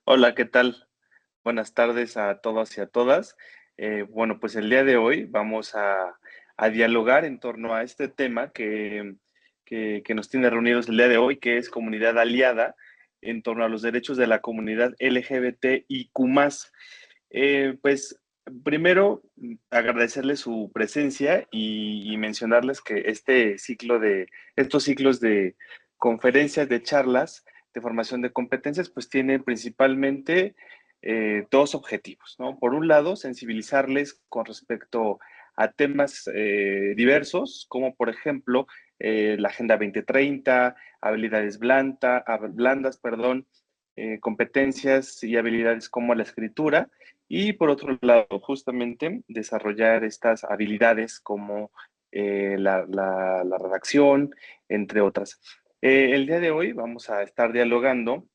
Hola, ¿qué tal? Buenas tardes a todos y a todas. Bueno, pues el día de hoy vamos a dialogar en torno a este tema que nos tiene reunidos el día de hoy, que es comunidad aliada, en torno a los derechos de la comunidad LGBTIQ+. Pues primero agradecerles su presencia y mencionarles que estos ciclos de conferencias, de charlas, de formación de competencias, pues tienen principalmente dos objetivos, ¿no? Por un lado, sensibilizarles con respecto a temas diversos, como por ejemplo la Agenda 2030, habilidades blandas, perdón, competencias y habilidades como la escritura, y por otro lado, justamente desarrollar estas habilidades como la redacción, entre otras. El día de hoy vamos a estar dialogando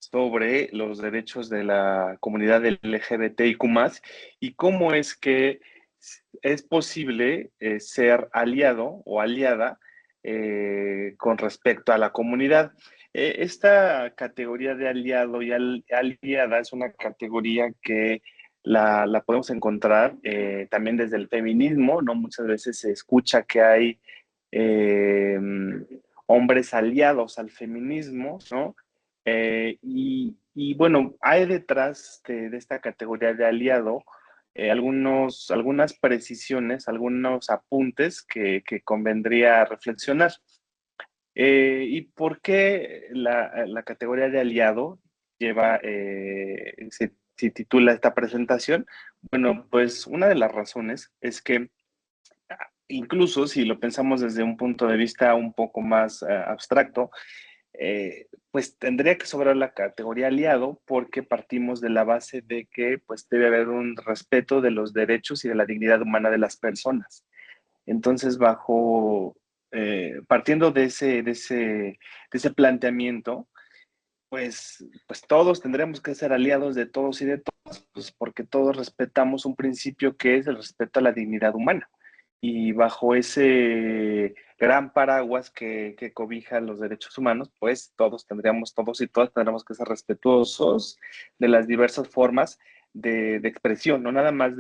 sobre los derechos de la comunidad LGBTIQ+, y cómo es que es posible ser aliado o aliada con respecto a la comunidad. Esta categoría de aliado y aliada es una categoría que la podemos encontrar también desde el feminismo, ¿no? Muchas veces se escucha que hay eh, hombres aliados al feminismo, ¿no? Bueno, hay detrás de esta categoría de aliado algunas precisiones, algunos apuntes que convendría reflexionar. ¿Y por qué la categoría de aliado se titula esta presentación? Bueno, pues una de las razones es que incluso si lo pensamos desde un punto de vista un poco más abstracto, pues tendría que sobrar la categoría aliado porque partimos de la base de que pues debe haber un respeto de los derechos y de la dignidad humana de las personas. Entonces, partiendo de ese planteamiento, pues todos tendremos que ser aliados de todos y de todas, pues porque todos respetamos un principio que es el respeto a la dignidad humana. Y bajo ese gran paraguas que cobija los derechos humanos, pues todos y todas tendremos que ser respetuosos de las diversas formas de expresión, no nada más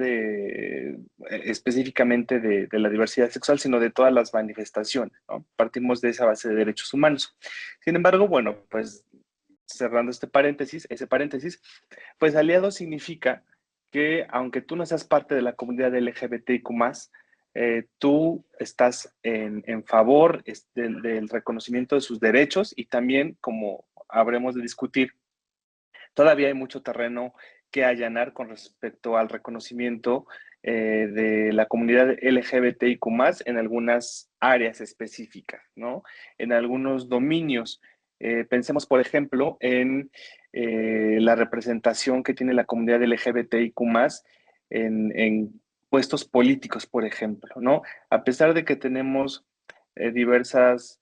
específicamente de la diversidad sexual, sino de todas las manifestaciones, ¿no? Partimos de esa base de derechos humanos. Sin embargo, bueno, pues cerrando ese paréntesis, pues aliado significa que aunque tú no seas parte de la comunidad LGBTIQ+, tú estás en favor del reconocimiento de sus derechos, y también, como habremos de discutir, todavía hay mucho terreno que allanar con respecto al reconocimiento de la comunidad LGBTIQ+, en algunas áreas específicas, ¿no? En algunos dominios. Pensemos, por ejemplo, en la representación que tiene la comunidad LGBTIQ+, en puestos políticos, por ejemplo, ¿no? A pesar de que tenemos diversas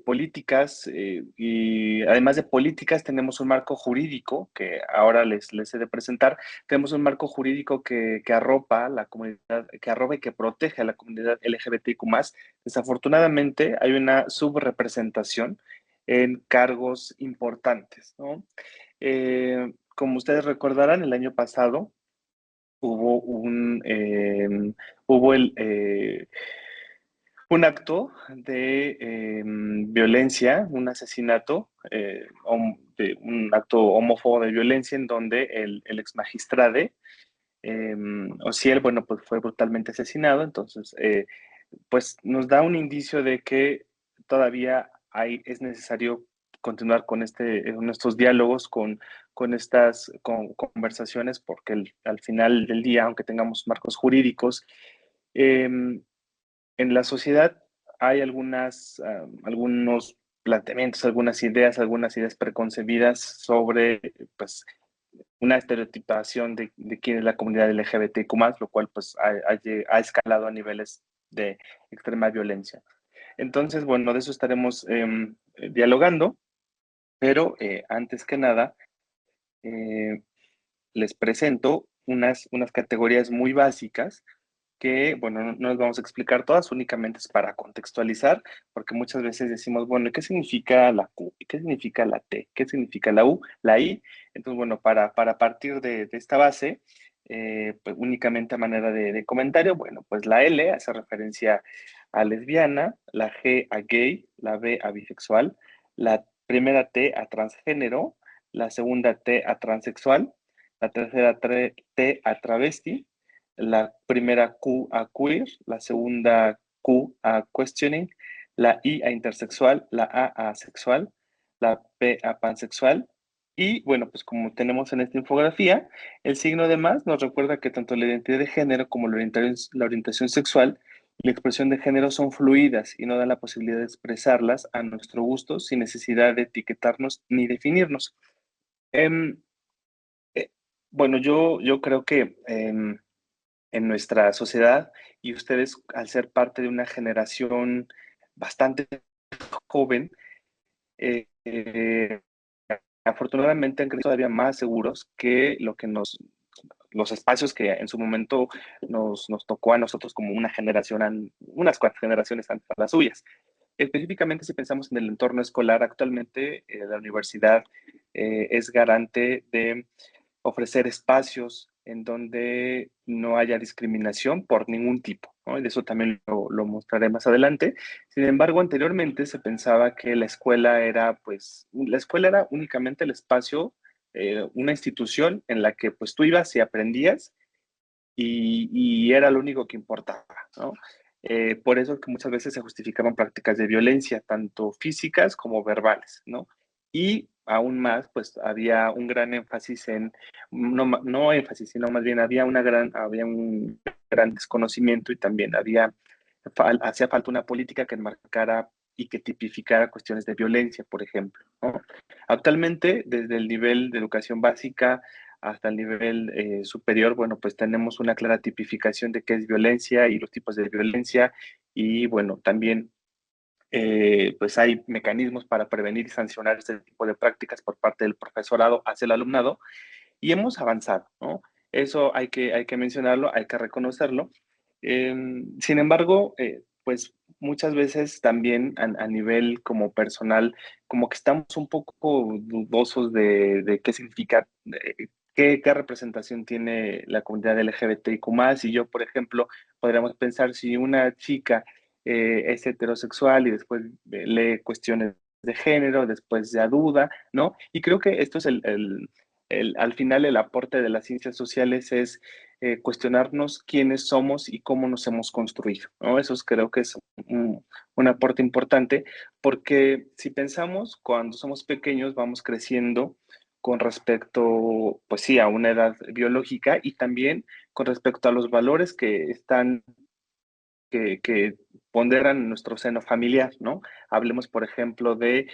políticas, y además de políticas tenemos un marco jurídico que ahora les he de presentar. Tenemos un marco jurídico que arropa la comunidad, que arropa y que protege a la comunidad LGBTQ+. Desafortunadamente hay una subrepresentación en cargos importantes, ¿no? Como ustedes recordarán, el año pasado hubo hubo un acto de violencia, un asesinato, un acto homófobo de violencia, en donde el ex magistrade, Ociel, bueno, pues fue brutalmente asesinado. Entonces, pues nos da un indicio de que todavía es necesario continuar con estos diálogos, con estas conversaciones, porque al final del día, aunque tengamos marcos jurídicos, eh, en la sociedad hay algunos planteamientos, algunas ideas preconcebidas sobre, pues, una estereotipación de quién es la comunidad LGBTQ+, lo cual pues ha escalado a niveles de extrema violencia. Entonces, bueno, de eso estaremos dialogando, pero antes que nada, eh, les presento unas categorías muy básicas que, bueno, no les vamos a explicar todas, únicamente es para contextualizar, porque muchas veces decimos, bueno, ¿qué significa la Q? ¿Qué significa la T? ¿Qué significa la U? La I. Entonces, bueno, para partir de esta base, pues únicamente a manera de comentario, bueno, pues la L hace referencia a lesbiana, la G a gay, la B a bisexual, la primera T a transgénero, la segunda T a transexual, la tercera T a travesti, la primera Q a queer, la segunda Q a questioning, la I a intersexual, la A a asexual, la P a pansexual. Y bueno, pues como tenemos en esta infografía, el signo de más nos recuerda que tanto la identidad de género como la orientación sexual y la expresión de género son fluidas y no dan la posibilidad de expresarlas a nuestro gusto sin necesidad de etiquetarnos ni definirnos. Em, eh, bueno, yo creo que en nuestra sociedad y ustedes, al ser parte de una generación bastante joven, eh, afortunadamente han crecido todavía más seguros que lo que los espacios que en su momento nos tocó a nosotros como una generación, unas cuantas generaciones antes de las suyas. Específicamente, si pensamos en el entorno escolar, actualmente la universidad es garante de ofrecer espacios en donde no haya discriminación por ningún tipo, ¿no? Y de eso también lo mostraré más adelante. Sin embargo, anteriormente se pensaba que la escuela era únicamente el espacio, una institución en la que pues tú ibas y aprendías y era lo único que importaba, ¿no? Por eso es que muchas veces se justificaban prácticas de violencia, tanto físicas como verbales, ¿no? Y aún más, pues había un gran énfasis no énfasis, sino más bien había un gran desconocimiento y también hacía falta una política que enmarcara y que tipificara cuestiones de violencia, por ejemplo, ¿no? Actualmente, desde el nivel de educación básica hasta el nivel superior, bueno, pues tenemos una clara tipificación de qué es violencia y los tipos de violencia y bueno, también pues hay mecanismos para prevenir y sancionar este tipo de prácticas por parte del profesorado hacia el alumnado y hemos avanzado, ¿no? Eso hay que mencionarlo, hay que reconocerlo. Sin embargo, pues muchas veces también a nivel como personal, como que estamos un poco dudosos de qué significa, qué representación tiene la comunidad LGBTIQ+. Y yo, por ejemplo, podríamos pensar si una chica es heterosexual y después lee cuestiones de género, después ya duda, ¿no? Y creo que esto es al final el aporte de las ciencias sociales es cuestionarnos quiénes somos y cómo nos hemos construido, ¿no? Creo que es un aporte importante porque si pensamos, cuando somos pequeños vamos creciendo con respecto, pues sí, a una edad biológica y también con respecto a los valores que ponderan nuestro seno familiar, ¿no? Hablemos, por ejemplo, de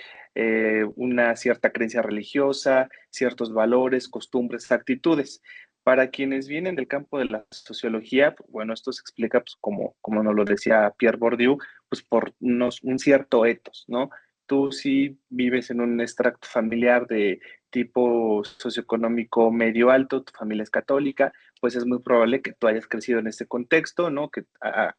una cierta creencia religiosa, ciertos valores, costumbres, actitudes. Para quienes vienen del campo de la sociología, pues, bueno, esto se explica, pues, como nos lo decía Pierre Bourdieu, pues por un cierto etos, ¿no? Tú si vives en un extracto familiar de tipo socioeconómico medio alto, tu familia es católica, pues es muy probable que tú hayas crecido en ese contexto, ¿no? Que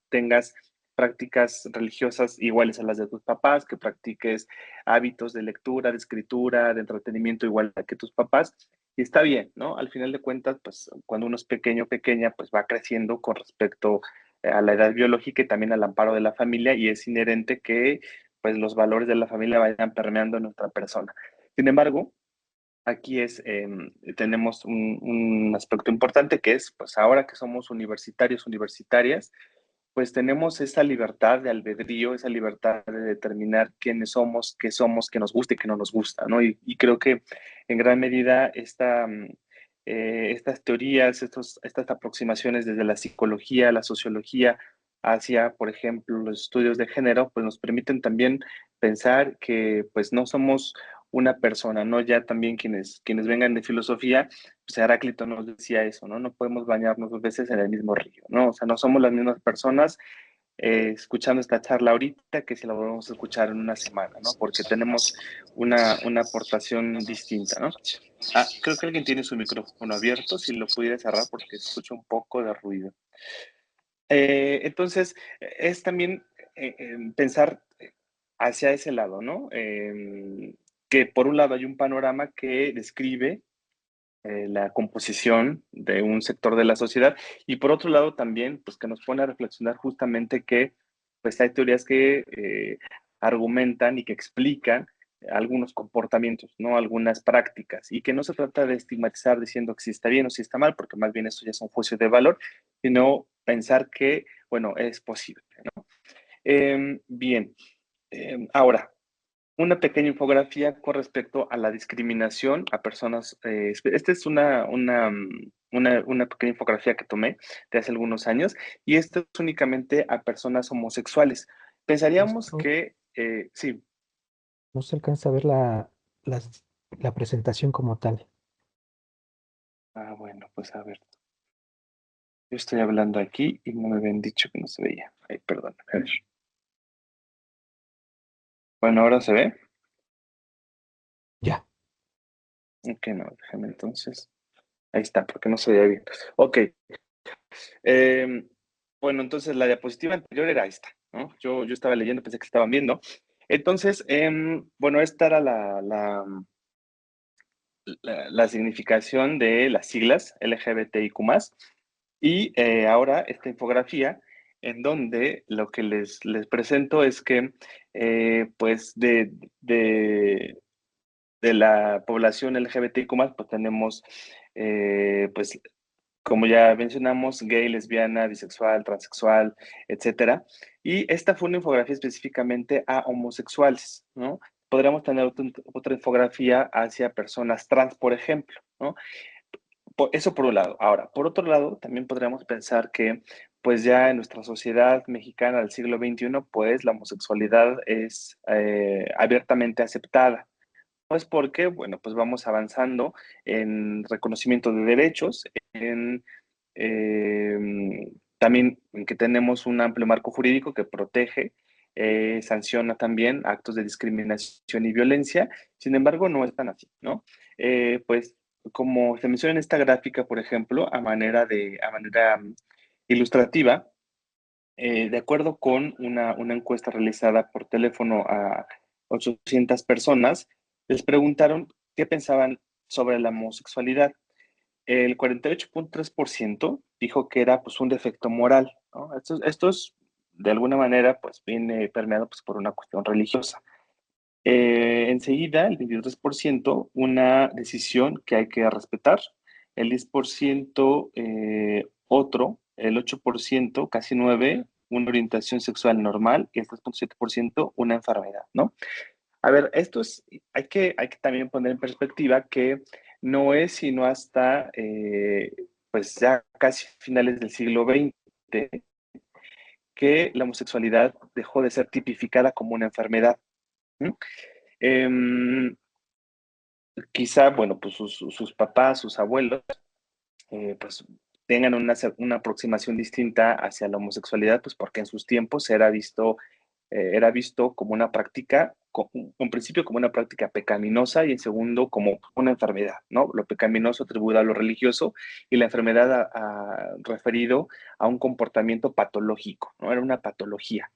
tengas prácticas religiosas iguales a las de tus papás, que practiques hábitos de lectura, de escritura, de entretenimiento igual que tus papás. Y está bien, ¿no? Al final de cuentas, pues cuando uno es pequeño, pequeña, pues va creciendo con respecto a la edad biológica y también al amparo de la familia y es inherente que pues los valores de la familia vayan permeando en nuestra persona. Sin embargo, aquí tenemos un aspecto importante que es, pues ahora que somos universitarios, universitarias, pues tenemos esa libertad de albedrío, esa libertad de determinar quiénes somos, qué nos gusta y qué no nos gusta, ¿no? Y creo que en gran medida estas teorías, estas aproximaciones desde la psicología, la sociología, hacia, por ejemplo, los estudios de género, pues nos permiten también pensar que pues no somos una persona, ¿no? Ya también quienes vengan de filosofía, pues Heráclito nos decía eso, ¿no? No podemos bañarnos dos veces en el mismo río, ¿no? O sea, no somos las mismas personas escuchando esta charla ahorita que si la volvemos a escuchar en una semana, ¿no? Porque tenemos una aportación distinta, ¿no? Ah, creo que alguien tiene su micrófono abierto, si lo pudiera cerrar porque escucho un poco de ruido. Entonces, es también pensar hacia ese lado, ¿no? Que por un lado hay un panorama que describe la composición de un sector de la sociedad, y por otro lado también, pues que nos pone a reflexionar justamente que pues hay teorías que argumentan y que explican algunos comportamientos, ¿no? Algunas prácticas, y que no se trata de estigmatizar diciendo que si está bien o si está mal, porque más bien eso ya es un juicio de valor, sino pensar que, bueno, es posible, ¿no? Bien, ahora, una pequeña infografía con respecto a la discriminación a personas. Esta es una pequeña infografía que tomé de hace algunos años, y esto es únicamente a personas homosexuales. Pensaríamos Maestro, que, sí, no se alcanza a ver las- la presentación como tal. bueno, pues a ver, yo estoy hablando aquí y no me habían dicho que no se veía. Ay, perdón, a ver. Bueno, ahora se ve. Ya, Ok, no, déjame entonces. Ahí está, porque no se veía bien. Ok, bueno, entonces la diapositiva anterior era esta, ¿no? Yo estaba leyendo, pensé que estaban viendo. Entonces, bueno, esta era la significación de las siglas LGBTIQ+, y ahora esta infografía en donde lo que les presento es que, pues, de, de la población LGBTIQ+, pues tenemos, pues, como ya mencionamos, gay, lesbiana, bisexual, transexual, etcétera. Y esta fue una infografía específicamente a homosexuales, ¿no? Podríamos tener otra infografía hacia personas trans, por ejemplo, ¿no? Eso por un lado. Ahora, por otro lado, también podríamos pensar que, pues ya en nuestra sociedad mexicana del siglo XXI, pues la homosexualidad es abiertamente aceptada. Pues porque, bueno, pues vamos avanzando en reconocimiento de derechos, en también en que tenemos un amplio marco jurídico que protege, sanciona también actos de discriminación y violencia. Sin embargo, no es tan así, ¿no? Pues como se menciona en esta gráfica, por ejemplo, a manera ilustrativa, de acuerdo con una encuesta realizada por teléfono a 800 personas, les preguntaron qué pensaban sobre la homosexualidad. El 48.3% dijo que era pues un defecto moral, ¿no? Esto es, de alguna manera, pues viene permeado pues, por una cuestión religiosa. Enseguida, el 23%, una decisión que hay que respetar. El 10%, otro. El 8%, casi 9%, una orientación sexual normal. Y el 3.7%, una enfermedad, ¿no? A ver, esto es, hay que también poner en perspectiva que no es sino hasta, pues ya casi finales del siglo XX, que la homosexualidad dejó de ser tipificada como una enfermedad. ¿No? Em, Quizá, bueno, pues sus papás, sus abuelos, pues tengan una aproximación distinta hacia la homosexualidad, pues porque en sus tiempos era visto como una práctica, en principio como una práctica pecaminosa, y en segundo como una enfermedad, ¿no? Lo pecaminoso atribuido a lo religioso y la enfermedad referido a un comportamiento patológico, ¿no? Era una patología.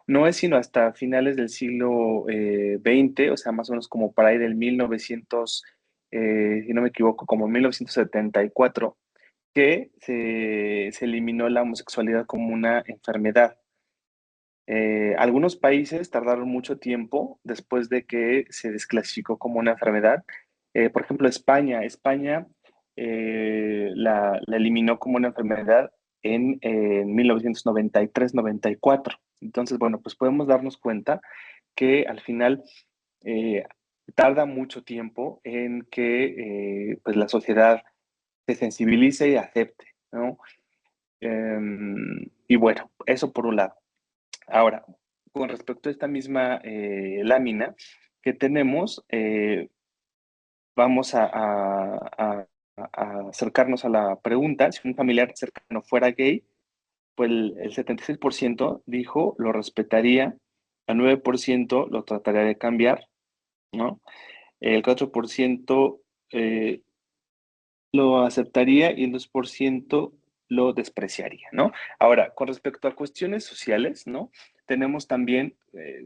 No es sino hasta finales del siglo XX, o sea, más o menos como para ahí del 1900, si no me equivoco, como 1974, que se eliminó la homosexualidad como una enfermedad. Algunos países tardaron mucho tiempo después de que se desclasificó como una enfermedad. Por ejemplo, España la eliminó como una enfermedad en 1993-94. Entonces, bueno, pues podemos darnos cuenta que al final eh, tarda mucho tiempo en que pues la sociedad se sensibilice y acepte, ¿no? Y bueno, eso por un lado. Ahora, con respecto a esta misma lámina que tenemos, vamos a acercarnos a la pregunta: si un familiar cercano fuera gay, pues el 76% dijo lo respetaría, el 9% lo trataría de cambiar, ¿no? El 4% eh, lo aceptaría y el 2% lo despreciaría, ¿no? Ahora, con respecto a cuestiones sociales, ¿no? tenemos también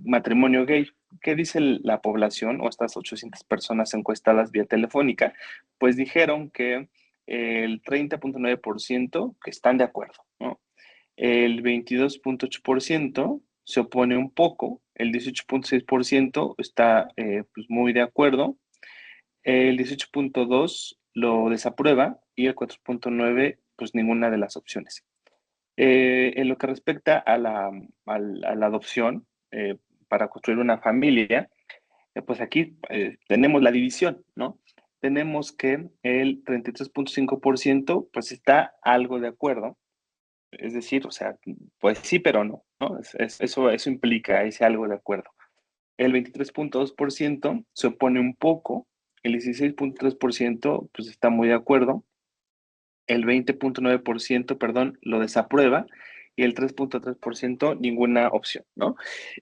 matrimonio gay. ¿Qué dice la población o estas 800 personas encuestadas vía telefónica? Pues dijeron que el 30.9% que están de acuerdo, ¿no? El 22.8% se opone un poco, el 18.6% está pues muy de acuerdo, el 18.2% lo desaprueba y el 4.9% pues ninguna de las opciones. En lo que respecta a la adopción para construir una familia, pues aquí tenemos la división, ¿no? Tenemos que el 33.5% pues está algo de acuerdo, es decir, o sea, pues sí, pero no, ¿no? Eso implica ese algo de acuerdo. El 23.2% se opone un poco, el 16.3% pues está muy de acuerdo, el 20.9%, perdón, lo desaprueba y el 3.3% ninguna opción, ¿no?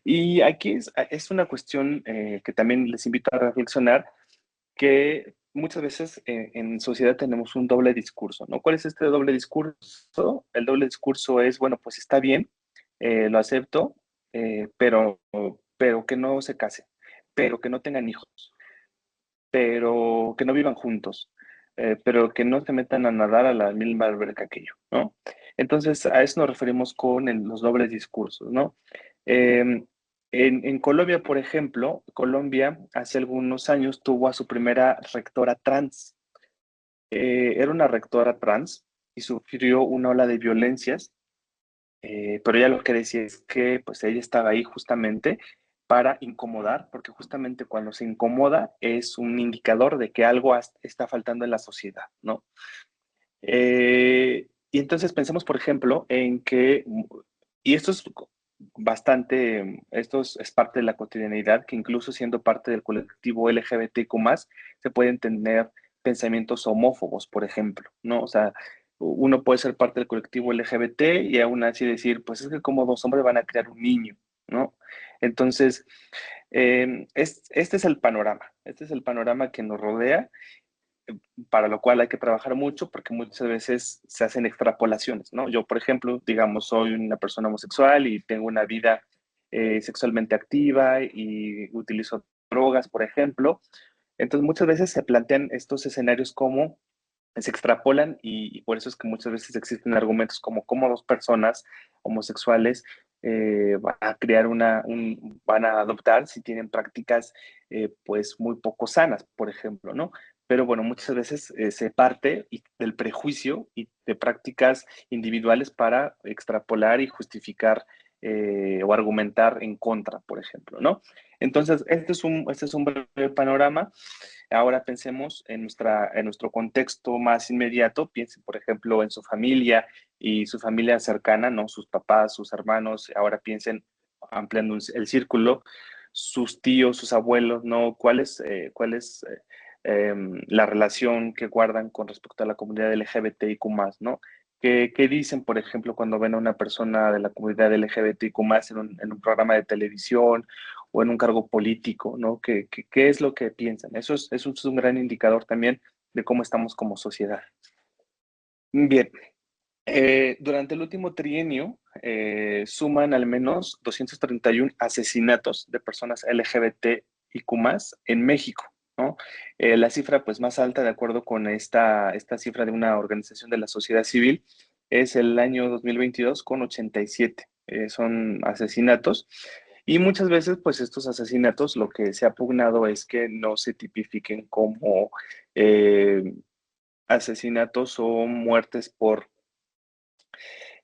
Y aquí es una cuestión que también les invito a reflexionar, que muchas veces en sociedad tenemos un doble discurso, ¿no? ¿Cuál es este doble discurso? El doble discurso es, bueno, pues está bien, lo acepto, pero que no se casen, pero que no tengan hijos, pero que no vivan juntos, pero que no se metan a nadar a la misma alberca que yo, ¿no? Entonces, a eso nos referimos con los dobles discursos, ¿no? Eh, en Colombia, por ejemplo, Colombia hace algunos años tuvo a su primera rectora trans. Era una rectora trans y sufrió una ola de violencias, pero ella lo que decía es que pues ella estaba ahí justamente para incomodar, porque justamente cuando se incomoda es un indicador de que algo está faltando en la sociedad, ¿no? Y entonces pensemos, por ejemplo, en que, y esto es bastante, es parte de la cotidianidad, que incluso siendo parte del colectivo LGBTQ+, se pueden tener pensamientos homófobos, por ejemplo, ¿no? O sea, uno puede ser parte del colectivo LGBT y aún así decir, pues es que como dos hombres van a crear un niño, ¿no? Entonces, este es el panorama que nos rodea, para lo cual hay que trabajar mucho porque muchas veces se hacen extrapolaciones, ¿no? Yo, por ejemplo, digamos, soy una persona homosexual y tengo una vida sexualmente activa y utilizo drogas, por ejemplo. Entonces, muchas veces se plantean estos escenarios como se extrapolan y por eso es que muchas veces existen argumentos como cómo dos personas homosexuales van a crear van a adoptar si tienen prácticas pues muy poco sanas, por ejemplo, ¿no? Pero bueno, muchas veces se parte del prejuicio y de prácticas individuales para extrapolar y justificar o argumentar en contra, por ejemplo, ¿no? Entonces, este es un breve panorama. Ahora pensemos en nuestro contexto más inmediato, piensen, por ejemplo, en su familia y su familia cercana, ¿no? Sus papás, sus hermanos, ahora piensen ampliando el círculo, sus tíos, sus abuelos, ¿no? ¿Cuál es la relación que guardan con respecto a la comunidad LGBTIQ+, ¿no? ¿Qué dicen, por ejemplo, cuando ven a una persona de la comunidad LGBTIQ+, en un programa de televisión o en un cargo político, ¿no? ¿Qué es lo que piensan? Eso es un gran indicador también de cómo estamos como sociedad. Bien, durante el último trienio suman al menos 231 asesinatos de personas LGBTIQ+ en México, ¿no? La cifra pues, más alta, de acuerdo con esta cifra de una organización de la sociedad civil, es el año 2022 con 87. Son asesinatos. Y muchas veces, pues estos asesinatos, lo que se ha pugnado es que no se tipifiquen como eh, asesinatos o muertes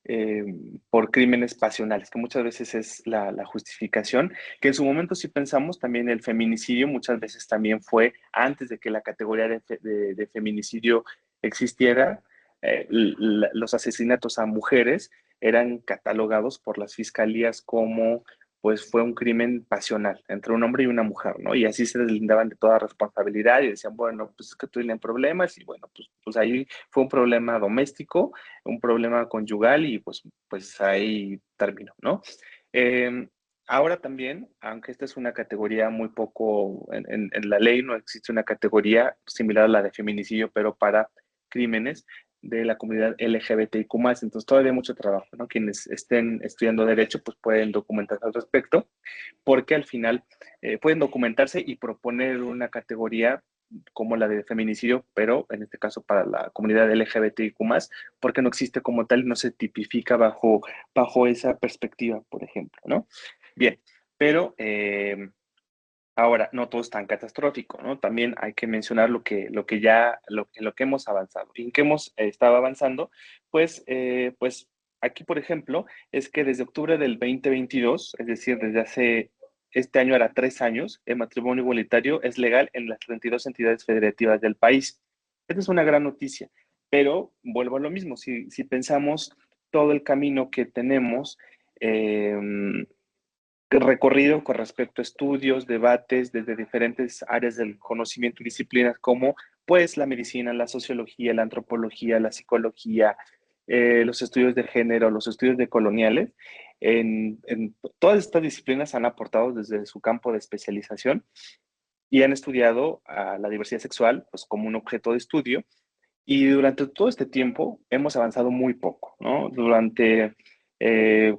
eh, por crímenes pasionales, que muchas veces es la justificación, que en su momento sí pensamos también el feminicidio, muchas veces también fue antes de que la categoría de feminicidio existiera, los asesinatos a mujeres eran catalogados por las fiscalías como pues fue un crimen pasional entre un hombre y una mujer, ¿no? Y así se deslindaban de toda responsabilidad y decían, bueno, pues es que tienen problemas y bueno, pues ahí fue un problema doméstico, un problema conyugal y pues ahí terminó, ¿no? Eh, Ahora también, aunque esta es una categoría muy poco, en la ley no existe una categoría similar a la de feminicidio, pero para crímenes, de la comunidad LGBTIQ+. Entonces todavía hay mucho trabajo, ¿no? Quienes estén estudiando Derecho, pues pueden documentarse al respecto, porque al final pueden documentarse y proponer una categoría como la de feminicidio, pero en este caso para la comunidad LGBTIQ+, porque no existe como tal, no se tipifica bajo esa perspectiva, por ejemplo, ¿no? Bien, pero ahora, no todo es tan catastrófico, ¿no? También hay que mencionar lo que hemos avanzado. ¿Y en qué hemos estado avanzando? Pues aquí, por ejemplo, es que desde octubre del 2022, es decir, este año hará 3 años, el matrimonio igualitario es legal en las 32 entidades federativas del país. Esta es una gran noticia, pero vuelvo a lo mismo, si pensamos todo el camino que tenemos, eh, recorrido con respecto a estudios, debates desde diferentes áreas del conocimiento y disciplinas como pues la medicina, la sociología, la antropología, la psicología, los estudios de género, los estudios de coloniales. En todas estas disciplinas han aportado desde su campo de especialización y han estudiado a la diversidad sexual pues, como un objeto de estudio y durante todo este tiempo hemos avanzado muy poco, ¿no?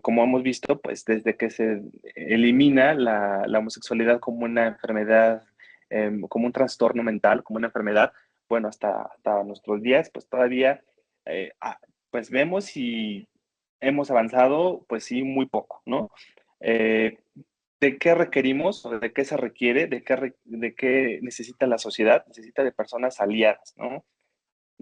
Como hemos visto, pues desde que se elimina la homosexualidad como una enfermedad, como un trastorno mental, como una enfermedad, bueno, hasta nuestros días, pues todavía, eh, ah, pues vemos y hemos avanzado, pues sí, muy poco, ¿no? Eh, ¿De qué requerimos o de qué se requiere? De qué necesita la sociedad? Necesita de personas aliadas, ¿no?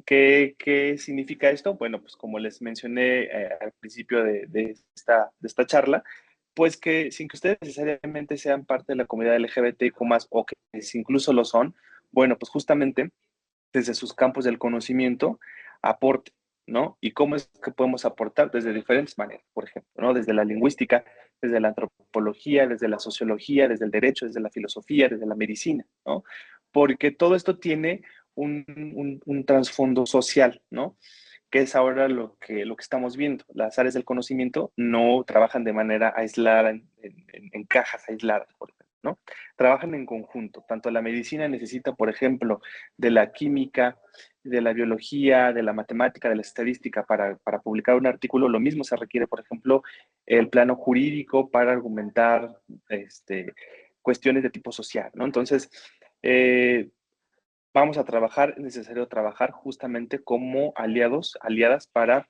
¿Qué significa esto? Bueno, pues como les mencioné al principio de esta charla, pues que sin que ustedes necesariamente sean parte de la comunidad LGBTIQ+, o que si incluso lo son, bueno, pues justamente desde sus campos del conocimiento aporte, ¿no? ¿Y cómo es que podemos aportar? Desde diferentes maneras, por ejemplo, ¿no? Desde la lingüística, desde la antropología, desde la sociología, desde el derecho, desde la filosofía, desde la medicina, ¿no? Porque todo esto tiene un trasfondo social, ¿no? Que es ahora lo que estamos viendo. Las áreas del conocimiento no trabajan de manera aislada, en cajas aisladas, por ejemplo, ¿no? Trabajan en conjunto. Tanto la medicina necesita, por ejemplo, de la química, de la biología, de la matemática, de la estadística para publicar un artículo. Lo mismo se requiere, por ejemplo, el plano jurídico para argumentar cuestiones de tipo social, ¿no? Entonces, eh, vamos a trabajar, es necesario trabajar justamente como aliados, aliadas para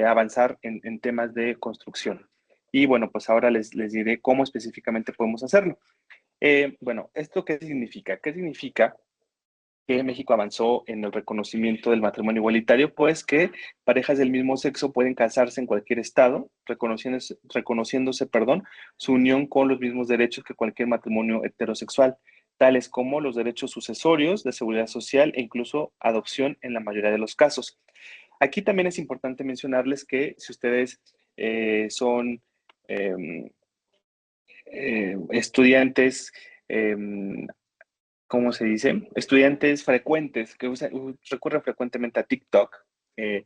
avanzar en temas de construcción. Y bueno, pues ahora les diré cómo específicamente podemos hacerlo. Bueno, ¿esto qué significa? ¿Qué significa que México avanzó en el reconocimiento del matrimonio igualitario? Pues que parejas del mismo sexo pueden casarse en cualquier estado, reconociéndose, perdón, su unión con los mismos derechos que cualquier matrimonio heterosexual, tales como los derechos sucesorios, de seguridad social e incluso adopción en la mayoría de los casos. Aquí también es importante mencionarles que si ustedes son eh, estudiantes, eh, ¿cómo se dice? Estudiantes frecuentes que recurren frecuentemente a TikTok, eh,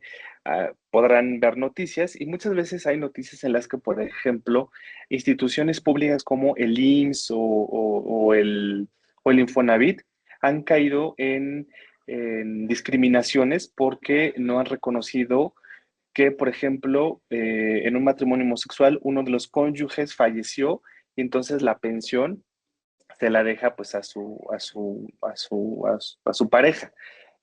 podrán ver noticias y muchas veces hay noticias en las que, por ejemplo, instituciones públicas como el IMSS o el Infonavit han caído en discriminaciones porque no han reconocido que, por ejemplo, en un matrimonio homosexual, uno de los cónyuges falleció y entonces la pensión se la deja pues a su pareja.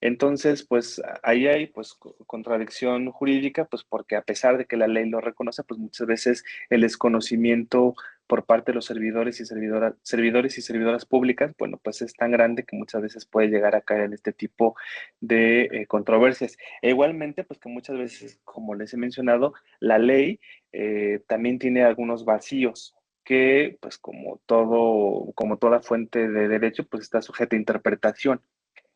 Entonces, pues ahí hay pues contradicción jurídica, pues porque a pesar de que la ley lo reconoce, pues muchas veces el desconocimiento por parte de los servidores y servidoras públicas, bueno, pues es tan grande que muchas veces puede llegar a caer en este tipo de controversias. E igualmente, pues que muchas veces, como les he mencionado, la ley también tiene algunos vacíos, que, pues como toda fuente de derecho, pues está sujeta a interpretación.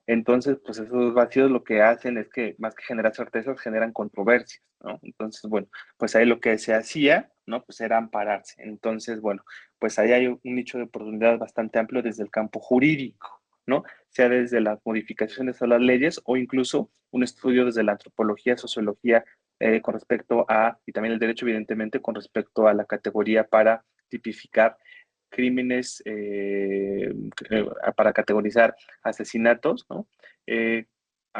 Entonces, pues esos vacíos lo que hacen es que más que generar certezas, generan controversias, ¿no? Entonces, bueno, pues ahí lo que se hacía, ¿no? Pues era ampararse. Entonces, bueno, pues ahí hay un nicho de oportunidad bastante amplio desde el campo jurídico, ¿no? Sea desde las modificaciones a las leyes o incluso un estudio desde la antropología, sociología, con respecto y también el derecho, evidentemente, con respecto a la categoría para tipificar crímenes, para categorizar asesinatos, ¿no?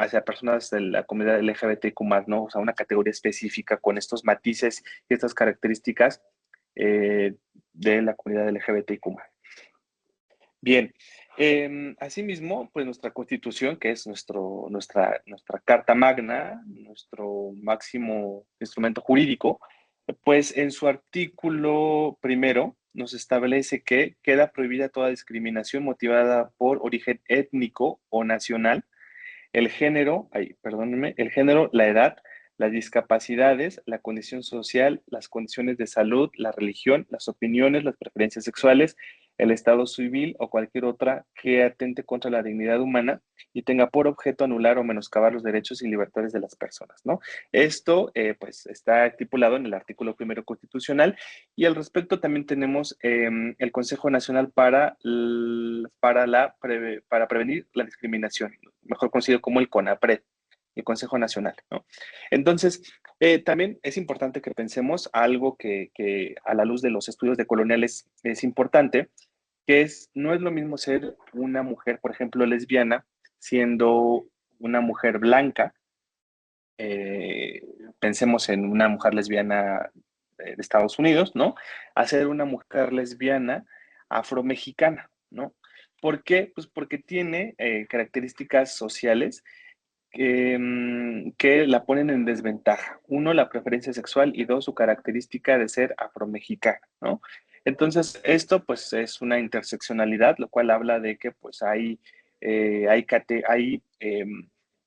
hacia personas de la comunidad LGBTQ+, ¿no? O sea, una categoría específica con estos matices y estas características eh, de la comunidad LGBTQ+. Bien, asimismo, pues nuestra Constitución, que es nuestra Carta Magna, nuestro máximo instrumento jurídico, pues en su artículo primero nos establece que queda prohibida toda discriminación motivada por origen étnico o nacional, el género, ay, perdónenme, el género, la edad, las discapacidades, la condición social, las condiciones de salud, la religión, las opiniones, las preferencias sexuales, el estado civil o cualquier otra que atente contra la dignidad humana y tenga por objeto anular o menoscabar los derechos y libertades de las personas, ¿no? Esto, pues, está estipulado en el artículo primero constitucional y al respecto también tenemos el Consejo Nacional para prevenir la discriminación, mejor conocido como el CONAPRED, el Consejo Nacional, ¿no? Entonces, también es importante que pensemos algo que a la luz de los estudios de coloniales es importante, que no es lo mismo ser una mujer, por ejemplo, lesbiana, siendo una mujer blanca, eh, pensemos en una mujer lesbiana de Estados Unidos, ¿no? A ser una mujer lesbiana afromexicana, ¿no? ¿Por qué? Pues porque tiene características sociales que la ponen en desventaja. Uno, la preferencia sexual y dos, su característica de ser afromexicana, ¿no? Entonces, esto pues es una interseccionalidad, lo cual habla de que pues hay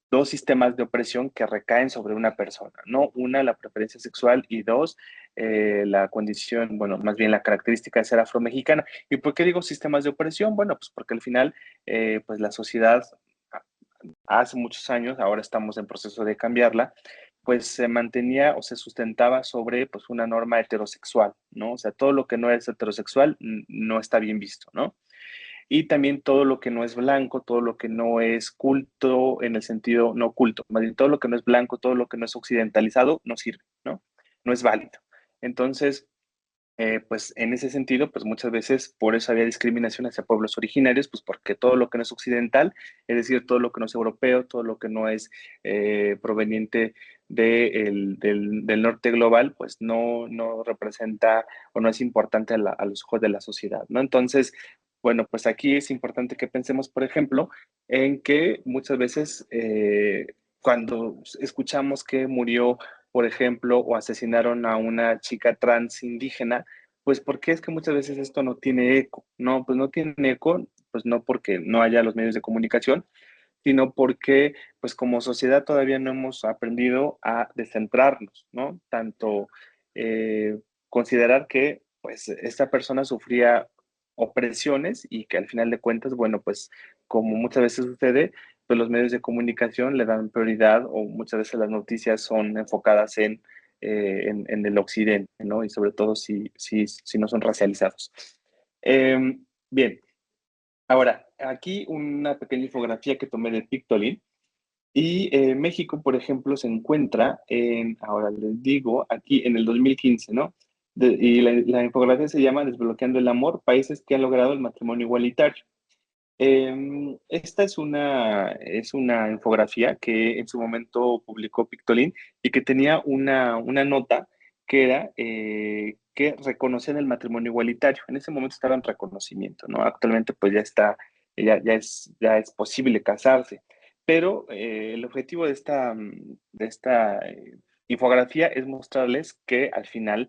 dos sistemas de opresión que recaen sobre una persona, ¿no? Una, la preferencia sexual y dos, la condición, bueno, más bien la característica de ser afromexicana. ¿Y por qué digo sistemas de opresión? Bueno, pues porque al final, pues la sociedad hace muchos años, ahora estamos en proceso de cambiarla, pues se mantenía o se sustentaba sobre pues una norma heterosexual, ¿no? O sea, todo lo que no es heterosexual no está bien visto, ¿no? Y también todo lo que no es blanco, todo lo que no es culto en el sentido no culto, más bien todo lo que no es blanco, todo lo que no es occidentalizado no sirve, ¿no? No es válido. Entonces, pues en ese sentido, pues muchas veces por eso había discriminación hacia pueblos originarios, pues porque todo lo que no es occidental, es decir, todo lo que no es europeo, todo lo que no es proveniente del norte global, pues no representa o no es importante a los ojos de la sociedad, ¿no? Entonces, bueno, pues aquí es importante que pensemos, por ejemplo, en que muchas veces cuando escuchamos que murió, por ejemplo, o asesinaron a una chica trans indígena, pues porque es que muchas veces esto no tiene eco, no, pues no tiene eco, pues no porque no haya los medios de comunicación, sino porque pues como sociedad todavía no hemos aprendido a descentrarnos, ¿no? Tanto eh, considerar que pues esta persona sufría opresiones y que al final de cuentas, bueno, pues como muchas veces sucede, pues los medios de comunicación le dan prioridad o muchas veces las noticias son enfocadas en el occidente, ¿no? Y sobre todo si no son racializados. Bien, ahora, aquí una pequeña infografía que tomé de Pictoline. Y México, por ejemplo, se encuentra ahora les digo, aquí en el 2015, ¿no? Y la infografía se llama Desbloqueando el amor, países que han logrado el matrimonio igualitario. Esta es una infografía que en su momento publicó Pictolin y que tenía una nota que era que reconocían el matrimonio igualitario. En ese momento estaba en reconocimiento, ¿no? Actualmente pues ya es posible casarse, pero el objetivo de esta infografía es mostrarles que al final,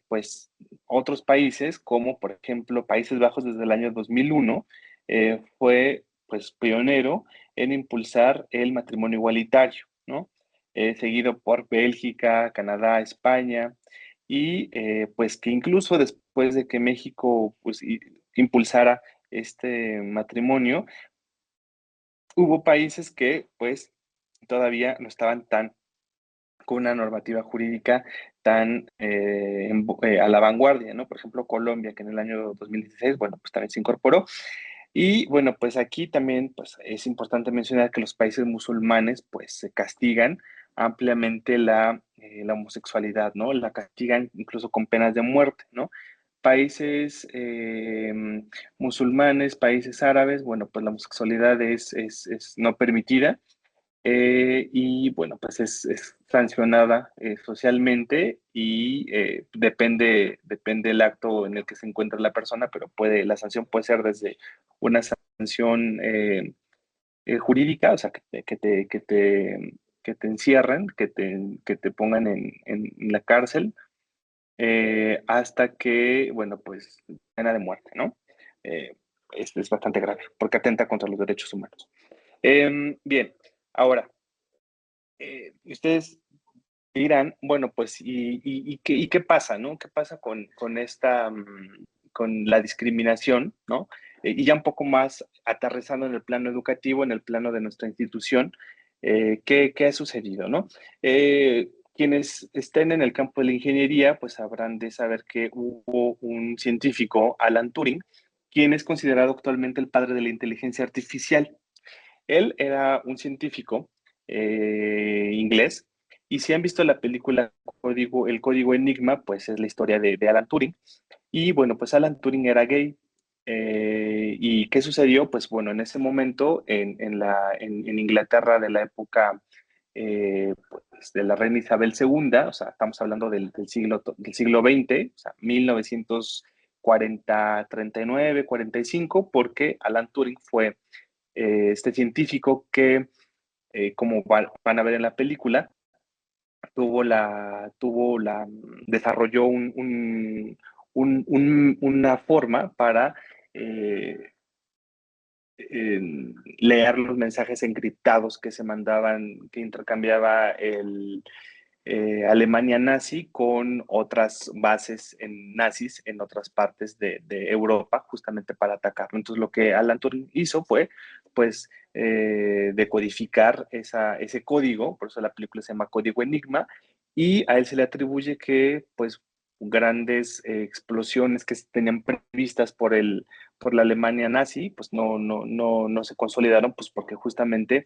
pues otros países, como por ejemplo Países Bajos desde el año 2001, fue pues pionero en impulsar el matrimonio igualitario, ¿no? Seguido por Bélgica, Canadá, España, y pues que incluso después de que México pues impulsara este matrimonio, hubo países que pues todavía no estaban con una normativa jurídica tan a la vanguardia, ¿no? Por ejemplo, Colombia, que en el año 2016, bueno, pues también se incorporó. Y bueno, pues aquí también pues, es importante mencionar que los países musulmanes pues se castigan ampliamente la homosexualidad, ¿no? La castigan incluso con penas de muerte, ¿no? Países musulmanes, países árabes, bueno, pues la homosexualidad es no permitida y bueno, pues es sancionada socialmente y depende el acto en el que se encuentra la persona, pero la sanción puede ser desde una sanción jurídica, o sea, que te encierren, que te pongan en la cárcel, hasta que, bueno, pues pena de muerte, ¿no? Eh, es bastante grave porque atenta contra los derechos humanos. Bien, ahora, ustedes dirán, bueno, pues, ¿y qué pasa, no? ¿Qué pasa con la discriminación, ¿no? Y ya un poco más aterrizando en el plano educativo, en el plano de nuestra institución, ¿qué ha sucedido, no? Quienes estén en el campo de la ingeniería, pues habrán de saber que hubo un científico, Alan Turing, quien es considerado actualmente el padre de la inteligencia artificial. Él era un científico inglés, y si han visto la película El Código Enigma, pues es la historia de Alan Turing. Y bueno, pues Alan Turing era gay. ¿Y qué sucedió? Pues bueno, en ese momento, en Inglaterra de la época pues, de la reina Isabel II, o sea, estamos hablando del siglo XX, o sea, 1940, 39, 45, porque Alan Turing fue este científico que, como van a ver en la película, desarrolló una forma para eh, eh, leer los mensajes encriptados que se mandaban, que intercambiaba Alemania nazi con otras bases nazis en otras partes de Europa, justamente para atacarlo. Entonces, lo que Alan Turing hizo fue, pues, decodificar ese código, por eso la película se llama Código Enigma, y a él se le atribuye que, pues, grandes explosiones que se tenían previstas por la Alemania nazi, pues no se consolidaron, pues porque justamente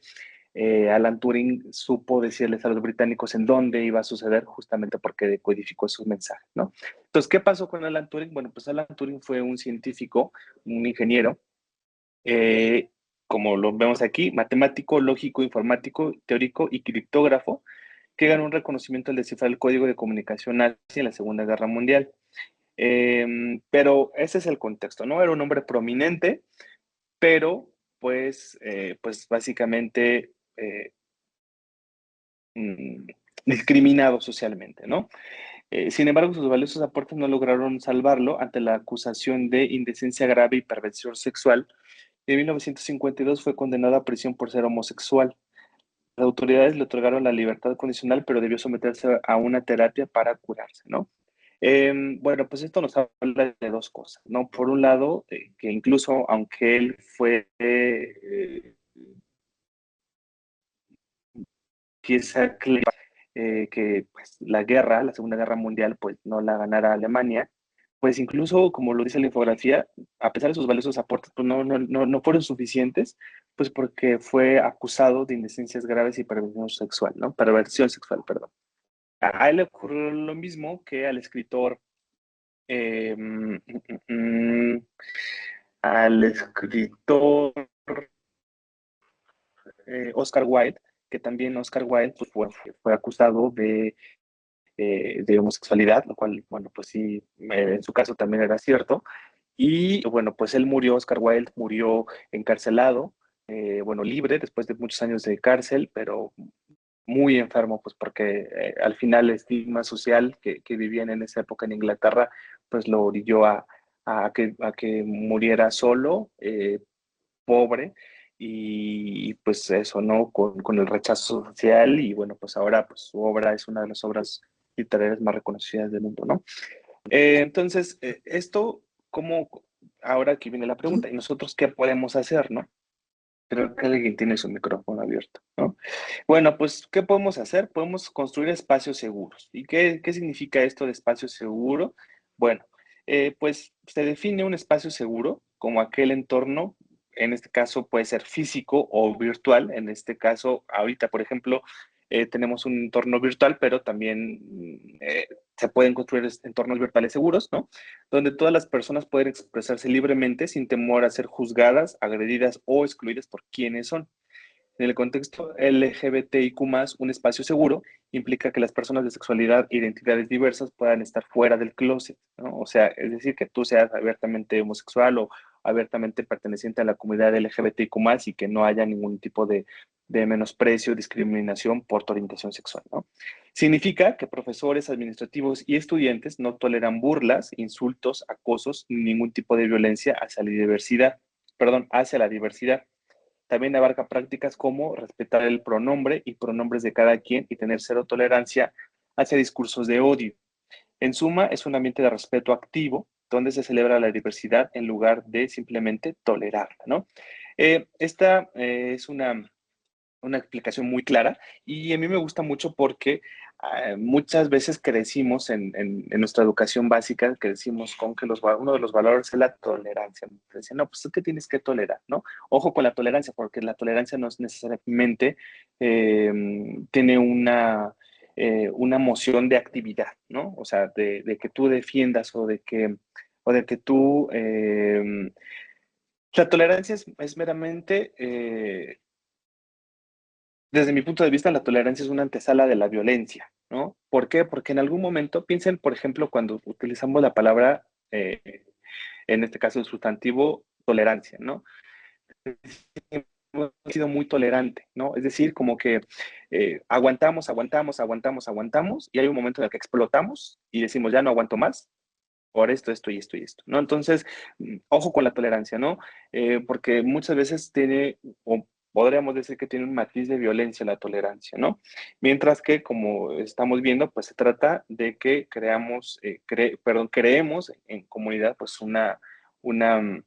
Alan Turing supo decirles a los británicos en dónde iba a suceder, justamente porque decodificó sus mensajes, ¿no? Entonces, ¿qué pasó con Alan Turing? Bueno, pues Alan Turing fue un científico, un ingeniero, eh, como lo vemos aquí, matemático, lógico, informático, teórico y criptógrafo, que ganó un reconocimiento al descifrar el código de comunicación nazi en la Segunda Guerra Mundial. Pero ese es el contexto, ¿no? Era un hombre prominente, pero pues básicamente mm, discriminado socialmente, ¿no? Sin embargo, sus valiosos aportes no lograron salvarlo ante la acusación de indecencia grave y perversión sexual. En 1952 fue condenado a prisión por ser homosexual. Las autoridades le otorgaron la libertad condicional, pero debió someterse a una terapia para curarse, ¿no? Bueno, pues esto nos habla de dos cosas, ¿no? Por un lado, que incluso aunque él fue pieza clave, que pues, la Segunda Guerra Mundial, pues no la ganara Alemania, pues incluso, como lo dice la infografía, a pesar de sus valiosos aportes, pues no fueron suficientes, pues porque fue acusado de indecencias graves y perversión sexual, perdón. A él le ocurrió lo mismo que al escritor, eh, mm, mm, mm, al escritor Oscar Wilde, que también Oscar Wilde pues, fue acusado de homosexualidad, lo cual, bueno, pues sí, en su caso también era cierto. Y bueno, pues él murió, Oscar Wilde murió encarcelado, bueno, libre después de muchos años de cárcel, pero muy enfermo, pues porque al final el estigma social que vivían en esa época en Inglaterra, pues lo orilló a que muriera solo, pobre, y pues eso, ¿no? Con el rechazo social, y bueno, pues ahora pues su obra es una de las obras literarias más reconocidas del mundo, ¿no? Entonces, esto, ¿cómo? Ahora aquí viene la pregunta, ¿y nosotros qué podemos hacer, no? Creo que alguien tiene su micrófono abierto, ¿no? Bueno, pues, ¿qué podemos hacer? Podemos construir espacios seguros. ¿Y qué significa esto de espacio seguro? Bueno, pues se define un espacio seguro como aquel entorno, en este caso puede ser físico o virtual. En este caso, ahorita, por ejemplo, tenemos un entorno virtual, pero también se pueden construir entornos virtuales seguros, ¿no? Donde todas las personas pueden expresarse libremente sin temor a ser juzgadas, agredidas o excluidas por quienes son. En el contexto LGBTIQ+, un espacio seguro implica que las personas de sexualidad e identidades diversas puedan estar fuera del closet, ¿no? O sea, es decir, que tú seas abiertamente homosexual o abiertamente perteneciente a la comunidad LGBTIQ+, y que no haya ningún tipo de menosprecio, discriminación por tu orientación sexual, ¿no? Significa que profesores, administrativos y estudiantes no toleran burlas, insultos, acosos, ni ningún tipo de violencia hacia la diversidad. También abarca prácticas como respetar el pronombre y pronombres de cada quien y tener cero tolerancia hacia discursos de odio. En suma, es un ambiente de respeto activo donde se celebra la diversidad en lugar de simplemente tolerarla, ¿no? Esta es una explicación muy clara y a mí me gusta mucho porque muchas veces crecimos en nuestra educación básica, crecimos con que uno de los valores es la tolerancia. Decían, no, pues ¿qué tienes que tolerar? ¿No? Ojo con la tolerancia, porque la tolerancia no es necesariamente eh, tiene una moción de actividad, ¿no? O sea, de que tú defiendas o de que tú... la tolerancia es meramente desde mi punto de vista, la tolerancia es una antesala de la violencia, ¿no? ¿Por qué? Porque en algún momento, piensen, por ejemplo, cuando utilizamos la palabra, en este caso el sustantivo, tolerancia, ¿no? Hemos sido muy tolerante, ¿no? Es decir, como que aguantamos, y hay un momento en el que explotamos y decimos, ya no aguanto más, por esto, esto y esto y esto, ¿no? Entonces, ojo con la tolerancia, ¿no? Porque muchas veces tiene, o podríamos decir que tiene un matiz de violencia la tolerancia, ¿no? Mientras que, como estamos viendo, pues se trata de que creemos en comunidad, pues una, una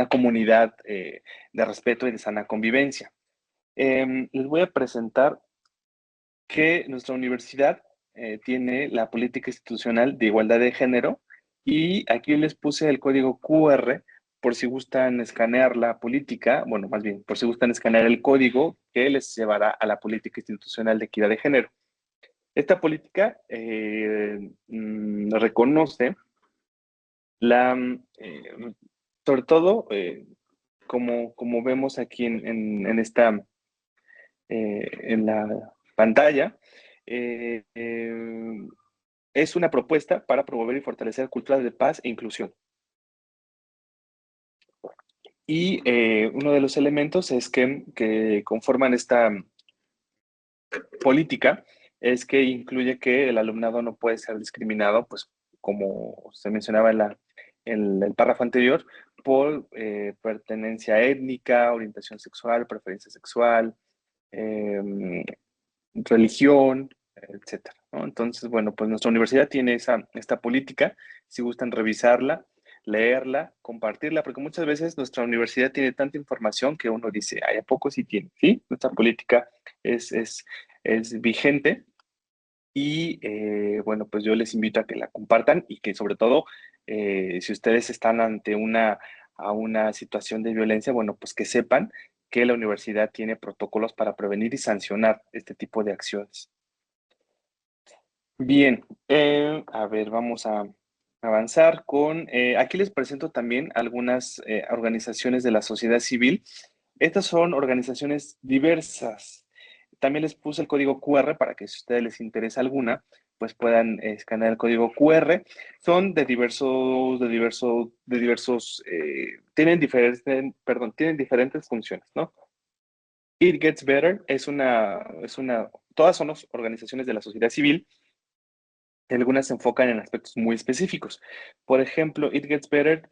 comunidad de respeto y de sana convivencia. Les voy a presentar que nuestra universidad tiene la política institucional de igualdad de género y aquí les puse el código QR por si gustan escanear la política, bueno, más bien, por si gustan escanear el código que les llevará a la política institucional de equidad de género. Esta política reconoce la, sobre todo, como vemos aquí en la pantalla, eh, eh, es una propuesta para promover y fortalecer culturas de paz e inclusión. Y uno de los elementos es que conforman esta política es que incluye que el alumnado no puede ser discriminado, pues como se mencionaba en el párrafo anterior, por pertenencia étnica, orientación sexual, preferencia sexual, eh, religión, etcétera, ¿no? Entonces, bueno, pues nuestra universidad tiene esta política, si gustan revisarla, leerla, compartirla, porque muchas veces nuestra universidad tiene tanta información que uno dice, ay, ¿a poco sí tiene? Sí, nuestra política es, es, es vigente y, bueno, pues yo les invito a que la compartan y que sobre todo, si ustedes están ante a una situación de violencia, bueno, pues que sepan que la universidad tiene protocolos para prevenir y sancionar este tipo de acciones. Bien, a ver, vamos a avanzar aquí les presento también algunas organizaciones de la sociedad civil. Estas son organizaciones diversas. También les puse el código QR para que si a ustedes les interesa alguna, pues puedan escanear el código QR. Son tienen diferentes funciones, ¿no? It Gets Better todas son organizaciones de la sociedad civil. Algunas se enfocan en aspectos muy específicos. Por ejemplo, It Gets Better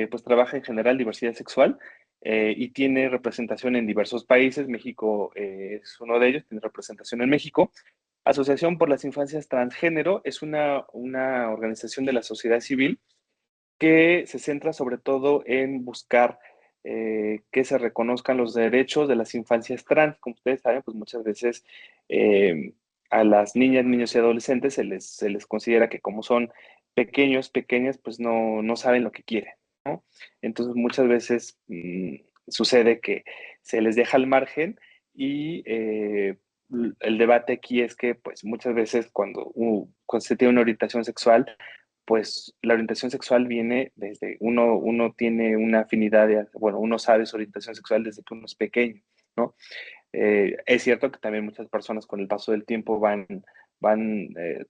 pues trabaja en general diversidad sexual y tiene representación en diversos países. México es uno de ellos, tiene representación en México. Asociación por las Infancias Transgénero es una organización de la sociedad civil que se centra sobre todo en buscar que se reconozcan los derechos de las infancias trans. Como ustedes saben, pues muchas veces eh, a las niñas, niños y adolescentes se les considera que como son pequeños, pequeñas, pues no saben lo que quieren, ¿no? Entonces muchas veces sucede que se les deja al margen y el debate aquí es que pues muchas veces cuando se tiene una orientación sexual, pues la orientación sexual viene desde uno tiene una afinidad, bueno, uno sabe su orientación sexual desde que uno es pequeño, ¿no? Es cierto que también muchas personas con el paso del tiempo van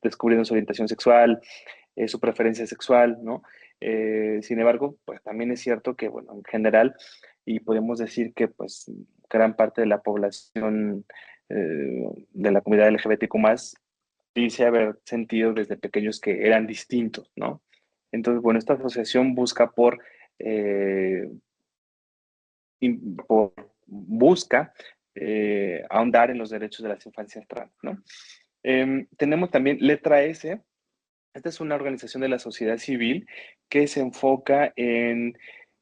descubriendo su orientación sexual, su preferencia sexual, ¿no? Sin embargo, pues también es cierto que, bueno, en general, y podemos decir que pues gran parte de la población de la comunidad LGBTQ+, dice haber sentido desde pequeños que eran distintos, ¿no? Entonces, bueno, esta asociación eh, por, busca ahondar en los derechos de las infancias trans, ¿no? Tenemos también Letra S. Esta es una organización de la sociedad civil que se enfoca en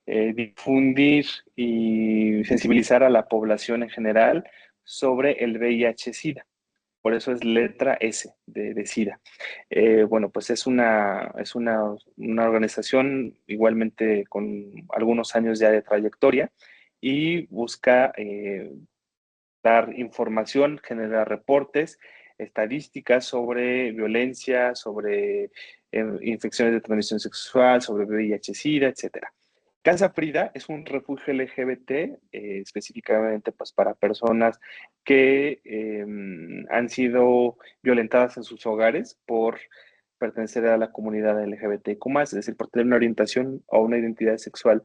difundir y sensibilizar a la población en general sobre el VIH-Sida. Por eso es letra S de SIDA. Bueno, pues es una organización igualmente con algunos años ya de trayectoria y busca dar información, generar reportes, estadísticas sobre violencia, sobre infecciones de transmisión sexual, sobre VIH-Sida, etcétera. Casa Frida es un refugio LGBT, específicamente pues, para personas que han sido violentadas en sus hogares por pertenecer a la comunidad LGBTQ+, es decir, por tener una orientación o una identidad sexual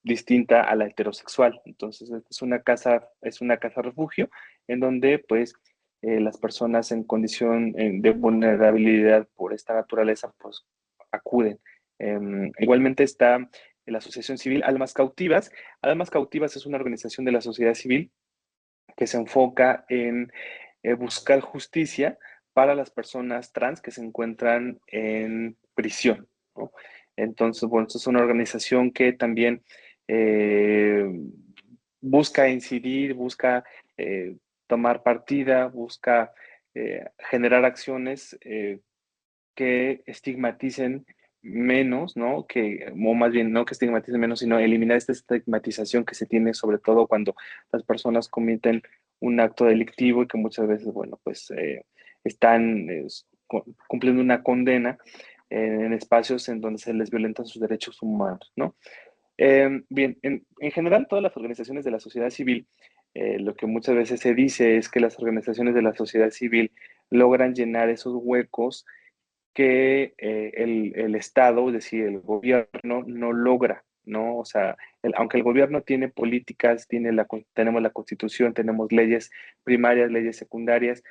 distinta a la heterosexual. Entonces, es una casa refugio en donde pues las personas en condición de vulnerabilidad por esta naturaleza pues acuden. Igualmente está la Asociación Civil Almas Cautivas. Almas Cautivas es una organización de la sociedad civil que se enfoca en buscar justicia para las personas trans que se encuentran en prisión, ¿no? Entonces, bueno, esto es una organización que también eh, busca incidir, busca tomar partida, busca generar acciones que estigmaticen menos, ¿no? O más bien, no que estigmaticen menos, sino eliminar esta estigmatización que se tiene, sobre todo cuando las personas cometen un acto delictivo y que muchas veces, bueno, pues están cumpliendo una condena en espacios en donde se les violentan sus derechos humanos, ¿no? Bien, en general, todas las organizaciones de la sociedad civil, lo que muchas veces se dice es que las organizaciones de la sociedad civil logran llenar esos huecos que el Estado, es decir, el gobierno, no logra, ¿no? O sea, aunque el gobierno tiene políticas, tenemos la Constitución, tenemos leyes primarias, leyes secundarias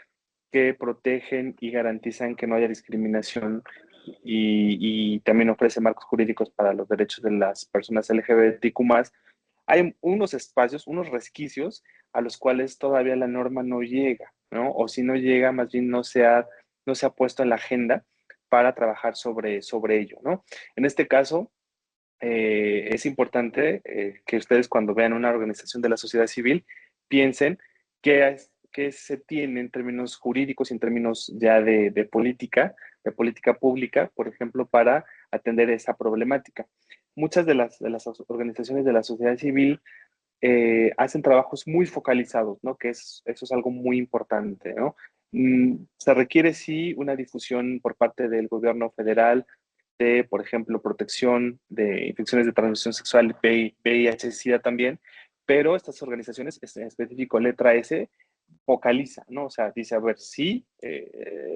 que protegen y garantizan que no haya discriminación y también ofrece marcos jurídicos para los derechos de las personas LGBTQ+, hay unos espacios, unos resquicios a los cuales todavía la norma no llega, ¿no? O si no llega, más bien no se ha puesto en la agenda para trabajar sobre ello, ¿no? En este caso, es importante que ustedes cuando vean una organización de la sociedad civil piensen qué se tiene en términos jurídicos y en términos ya de política pública, por ejemplo, para atender esa problemática. Muchas de las organizaciones de la sociedad civil hacen trabajos muy focalizados, ¿no? Eso es algo muy importante, ¿no? Se requiere sí una difusión por parte del gobierno federal de, por ejemplo, protección de infecciones de transmisión sexual, VIH, SIDA también, pero estas organizaciones, en específico Letra S, focaliza, ¿no? O sea, dice, a ver, sí,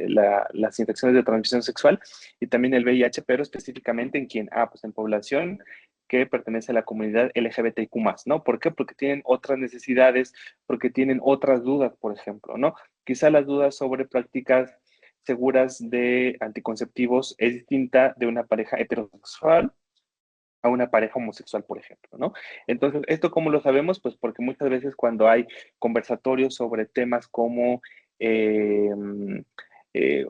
las infecciones de transmisión sexual y también el VIH, pero específicamente en quién, pues en población que pertenece a la comunidad LGBTQ+, ¿no? ¿Por qué? Porque tienen otras necesidades, porque tienen otras dudas, por ejemplo, ¿no? Quizá las dudas sobre prácticas seguras de anticonceptivos es distinta de una pareja heterosexual a una pareja homosexual, por ejemplo, ¿no? Entonces, ¿esto cómo lo sabemos? Pues porque muchas veces cuando hay conversatorios sobre temas como eh, eh,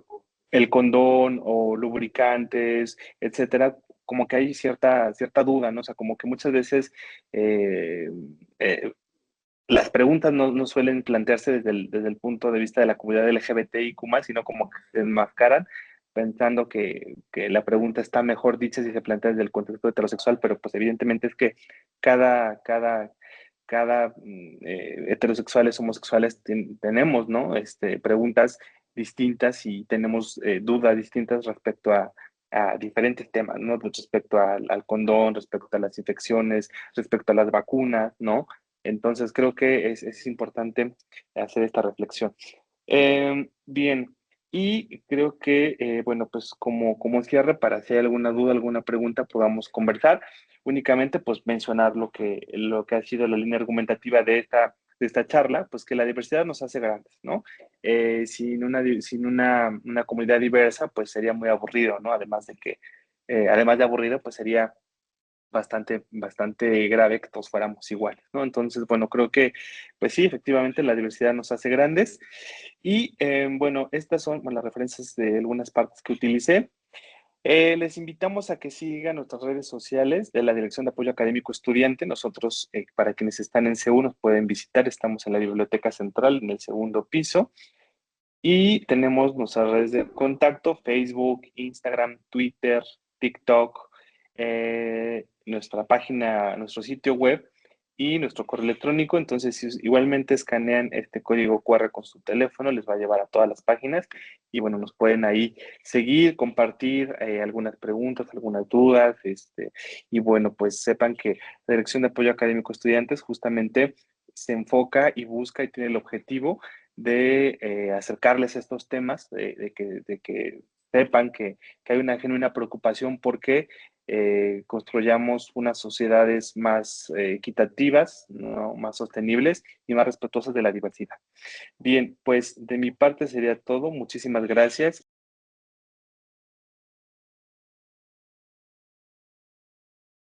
el condón o lubricantes, etcétera, como que hay cierta duda, ¿no? O sea, como que muchas veces eh, eh, las preguntas no suelen plantearse desde el punto de vista de la comunidad LGBTIQ+, sino como que se enmascaran pensando que la pregunta está mejor dicha si se plantea desde el contexto heterosexual, pero pues evidentemente es que cada, cada, cada heterosexuales, homosexuales tenemos, ¿no? Preguntas distintas y tenemos dudas distintas respecto a diferentes temas, ¿no? Respecto al condón, respecto a las infecciones, respecto a las vacunas, ¿no? Entonces creo que es importante hacer esta reflexión. Bien, y creo que, bueno, pues como cierre, para si hay alguna duda, alguna pregunta, podamos conversar. Únicamente, pues mencionar lo que ha sido la línea argumentativa de esta charla, pues que la diversidad nos hace grandes, ¿no? Sin una comunidad diversa, pues sería muy aburrido, ¿no? Además de aburrido, pues sería bastante, bastante grave que todos fuéramos iguales, ¿no? Entonces, bueno, creo que, pues sí, efectivamente la diversidad nos hace grandes. Y bueno, estas son las referencias de algunas partes que utilicé. Les invitamos a que sigan nuestras redes sociales de la Dirección de Apoyo Académico Estudiante. Nosotros, para quienes están en CEU, nos pueden visitar. Estamos en la Biblioteca Central, en el segundo piso. Y tenemos nuestras redes de contacto: Facebook, Instagram, Twitter, TikTok, nuestra página, nuestro sitio web y nuestro correo electrónico. Entonces, si igualmente escanean este código QR con su teléfono, les va a llevar a todas las páginas y bueno, nos pueden ahí seguir, compartir algunas preguntas, algunas dudas, y bueno, pues sepan que la Dirección de Apoyo Académico Estudiantes justamente se enfoca y busca y tiene el objetivo de acercarles estos temas, de que sepan que hay una genuina preocupación porque construyamos unas sociedades más equitativas, ¿no? Más sostenibles y más respetuosas de la diversidad. Bien, pues de mi parte sería todo. Muchísimas gracias.